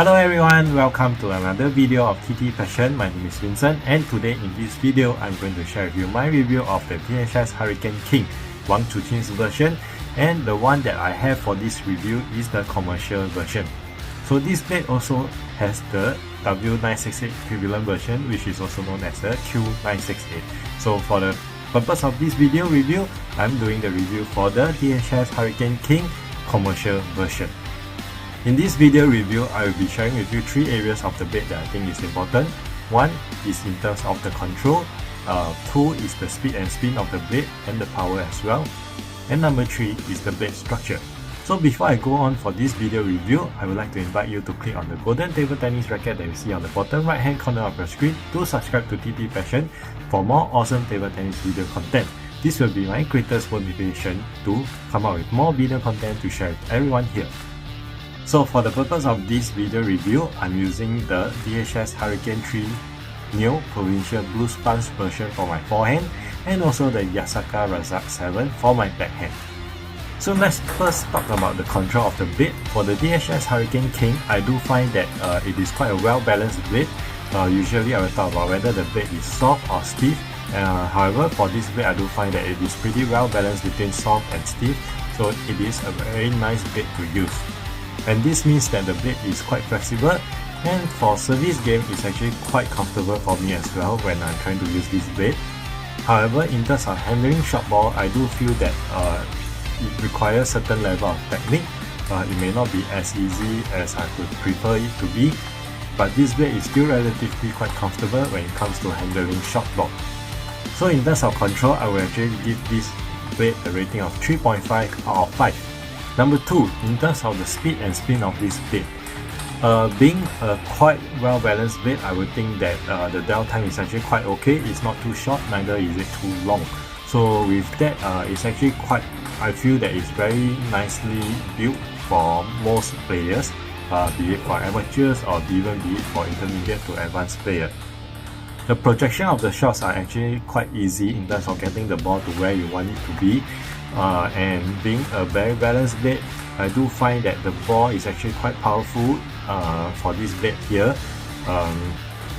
Hello everyone, welcome to another video of TT Passion. My name is Vincent, and today in this video I'm going to share with you my review of the DHS Hurricane King Wang Chuqin's version, and the one that I have for this review is the commercial version. So this blade also has the W968 equivalent version, which is also known as the Q968. So for the purpose of this video review, I'm doing the review for the DHS Hurricane King commercial version. In this video review, I will be sharing with you 3 areas of the blade that I think is important. 1 is in terms of the control, 2 is the speed and spin of the blade and the power as well, and number 3 is the blade structure. So before I go on for this video review, I would like to invite you to click on the golden table tennis racket that you see on the bottom right hand corner of your screen to subscribe to TT Passion for more awesome table tennis video content. This will be my greatest motivation to come up with more video content to share with everyone here. So for the purpose of this video review, I'm using the DHS Hurricane 3 Neo Provincial Blue Sponge version for my forehand, and also the Yasaka Razak 7 for my backhand. So let's first talk about the control of the blade. For the DHS Hurricane King, I do find that it is quite a well-balanced blade. Usually I will talk about whether the blade is soft or stiff. However, for this blade, I do find that it is pretty well-balanced between soft and stiff, so it is a very nice blade to use. And this means that the blade is quite flexible, and for service game it's actually quite comfortable for me as well when I'm trying to use this blade. However, in terms of handling short ball, I do feel that it requires certain level of technique. It may not be as easy as I would prefer it to be, but this blade is still relatively quite comfortable when it comes to handling short ball. So in terms of control, I will actually give this blade a rating of 3.5 out of 5. Number 2, in terms of the speed and spin of this blade. Being a quite well-balanced blade, I would think that the dwell time is actually quite okay. It's not too short, neither is it too long. So with that, it's actually quite, I feel that it's very nicely built for most players, be it for amateurs or even be it for intermediate to advanced players. The projection of the shots are actually quite easy in terms of getting the ball to where you want it to be. And being a very balanced blade, I do find that the ball is actually quite powerful for this blade here.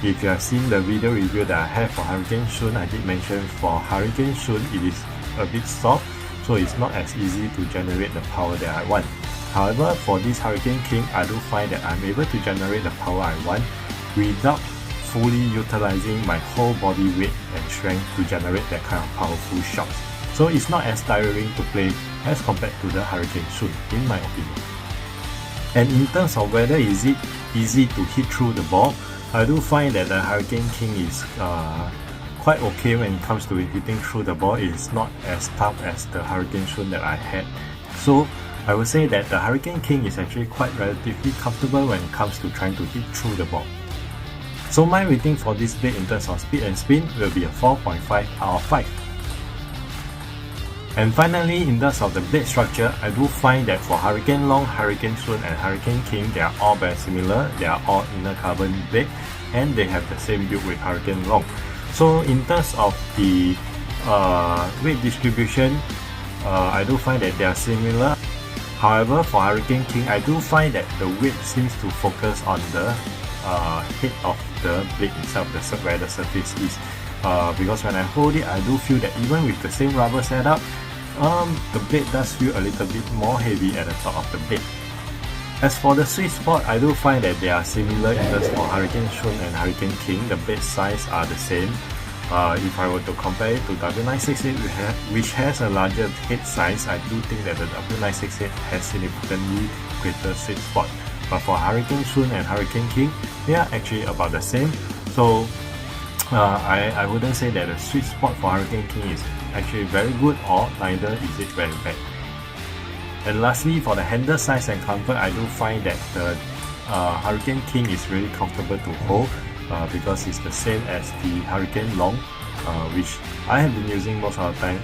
If you have seen the video review that I have for Hurricane Shun, I did mention for Hurricane Shun it is a bit soft, so it's not as easy to generate the power that I want. However, for this Hurricane King, I do find that I'm able to generate the power I want without fully utilizing my whole body weight and strength to generate that kind of powerful shots. So it's not as tiring to play as compared to the Hurricane Shun, in my opinion. And in terms of whether is it easy to hit through the ball, I do find that the Hurricane King is quite okay when it comes to hitting through the ball. It is not as tough as the Hurricane Shun that I had. So I would say that the Hurricane King is actually quite relatively comfortable when it comes to trying to hit through the ball. So my rating for this blade in terms of speed and spin will be a 4.5 out of 5. And finally, in terms of the blade structure, I do find that for Hurricane Long, Hurricane Shun and Hurricane King, they are all very similar. They are all inner carbon blade, and they have the same build with Hurricane Long. So in terms of the weight distribution, I do find that they are similar. However, for Hurricane King, I do find that the weight seems to focus on the head of the blade itself, where the surface is. Because when I hold it, I do feel that even with the same rubber setup, the blade does feel a little bit more heavy at the top of the blade. As for the sweet spot, I do find that they are similar in terms for Hurricane Shun and Hurricane King. The blade size are the same. If I were to compare it to W968, which has a larger head size, I do think that the W968 has significantly greater sweet spot. But for Hurricane Shun and Hurricane King, they are actually about the same. So I wouldn't say that the sweet spot for Hurricane King is actually very good, or neither is it very bad. And lastly, for the handle size and comfort, I do find that the Hurricane King is really comfortable to hold because it's the same as the Hurricane Long, which I have been using most of the time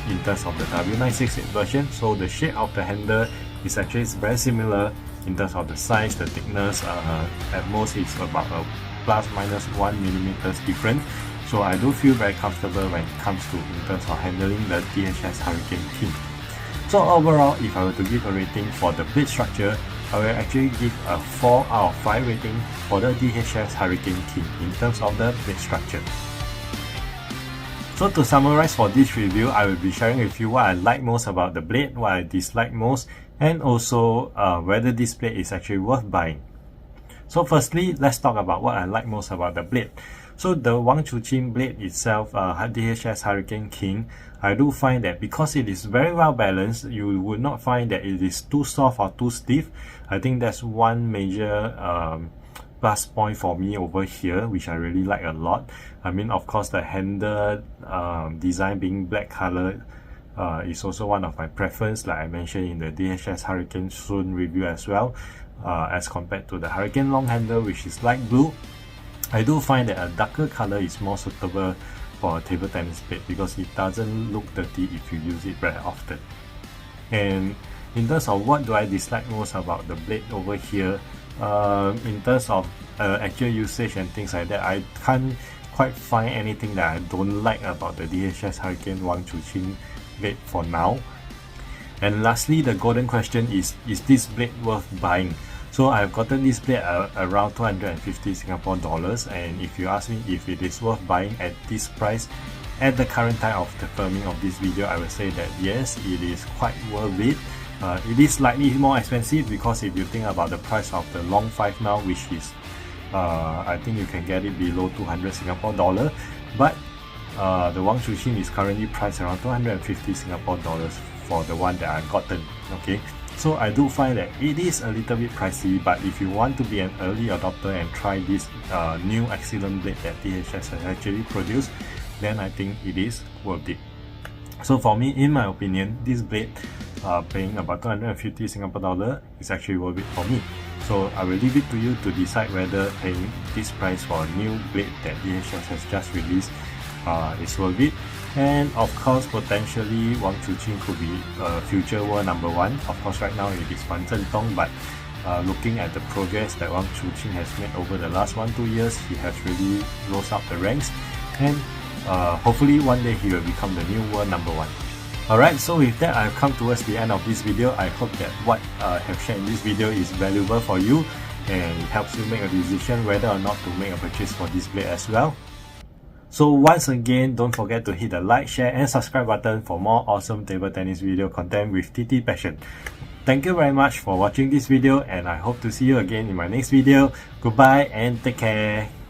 in terms of the W968 version. So the shape of the handle is actually very similar in terms of the size, the thickness. At most it's about a plus minus 1 millimeters difference. So I do feel very comfortable when it comes to in terms of handling the DHS Hurricane King. So overall, if I were to give a rating for the blade structure, I will actually give a 4 out of 5 rating for the DHS Hurricane King in terms of the blade structure. So to summarize for this review, I will be sharing with you what I like most about the blade, what I dislike most, and also whether this blade is actually worth buying. So firstly, let's talk about what I like most about the blade. So the Wang Chuqin blade itself, DHS Hurricane King, I do find that because it is very well balanced, you would not find that it is too soft or too stiff. I think that's one major plus point for me over here, which I really like a lot. I mean, of course, the handle design being black color is also one of my preference, like I mentioned in the DHS Hurricane Soon review as well, as compared to the Hurricane long handle, which is light blue. I do find that a darker color is more suitable for a table tennis blade because it doesn't look dirty if you use it very often. And in terms of what do I dislike most about the blade over here, in terms of actual usage and things like that, I can't quite find anything that I don't like about the DHS Hurricane Wang Chuqin blade for now. And lastly, the golden question is this blade worth buying? So I've gotten this blade around 250 Singapore dollars, and if you ask me if it is worth buying at this price, at the current time of the filming of this video, I will say that yes, it is quite worth it. It is slightly more expensive because if you think about the price of the long 5 now, which is I think you can get it below 200 Singapore dollar, but the Wang Chuqin is currently priced around 250 Singapore dollars for the one that I've gotten. Okay, so I do find that it is a little bit pricey, but if you want to be an early adopter and try this new excellent blade that DHS has actually produced, then I think it is worth it. So for me, in my opinion, this blade paying about 250 Singapore dollar is actually worth it for me. So I will leave it to you to decide whether paying this price for a new blade that DHS has just released is worth it. And of course, potentially Wang Chuqin could be future world number 1. Of course, right now it is Fan Zhentong, but looking at the progress that Wang Chuqin has made over the last 1-2 years, he has really rose up the ranks, and hopefully one day he will become the new world number 1. Alright, so with that, I've come towards the end of this video. I hope that what I have shared in this video is valuable for you and it helps you make a decision whether or not to make a purchase for this blade as well. So once again, don't forget to hit the like, share and subscribe button for more awesome table tennis video content with TT Passion. Thank you very much for watching this video, and I hope to see you again in my next video. Goodbye and take care.